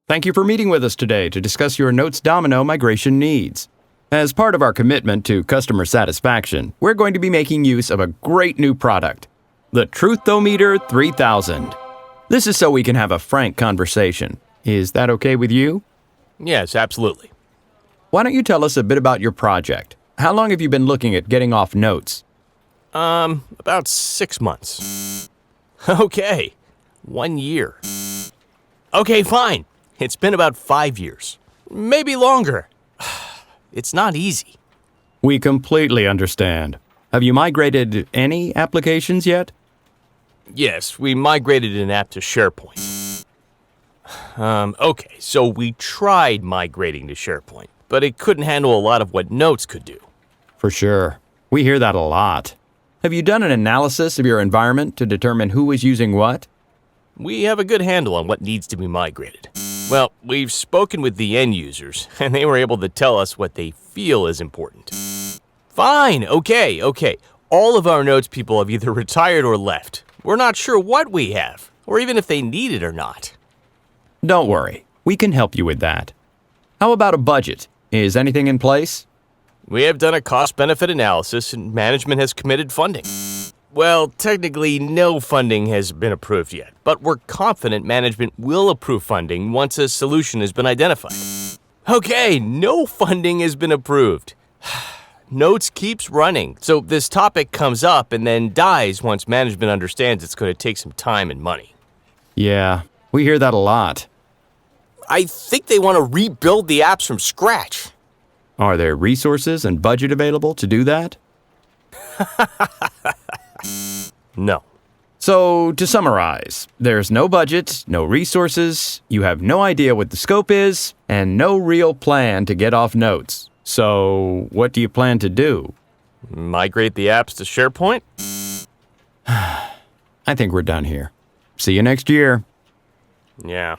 Thank you for meeting with us today to discuss your Notes Domino migration needs. As part of our commitment to customer satisfaction, we're going to be making use of a great new product, the Truthometer 3000. This is so we can have a frank conversation. Is that okay with you? Yes, absolutely. Why don't you tell us a bit about your project? How long have you been looking at getting off notes? About 6 months. Okay, 1 year. Okay, fine. It's been about 5 years. Maybe longer. It's not easy. We completely understand. Have you migrated any applications yet? Yes, we migrated an app to SharePoint. Okay, so we tried migrating to SharePoint, but it couldn't handle a lot of what Notes could do. For sure. We hear that a lot. Have you done an analysis of your environment to determine who is using what? We have a good handle on what needs to be migrated. Well, we've spoken with the end users, and they were able to tell us what they feel is important. Fine, okay. All of our Notes people have either retired or left. We're not sure what we have, or even if they need it or not. Don't worry. We can help you with that. How about a budget? Is anything in place? We have done a cost-benefit analysis, and management has committed funding. Well, technically, no funding has been approved yet, but we're confident management will approve funding once a solution has been identified. Okay, no funding has been approved. Notes keeps running, so this topic comes up and then dies once management understands it's going to take some time and money. Yeah, we hear that a lot. I think they want to rebuild the apps from scratch. Are there resources and budget available to do that? No. So, to summarize, there's no budget, no resources, you have no idea what the scope is, and no real plan to get off Notes. So, what do you plan to do? Migrate the apps to SharePoint? I think we're done here. See you next year. Yeah.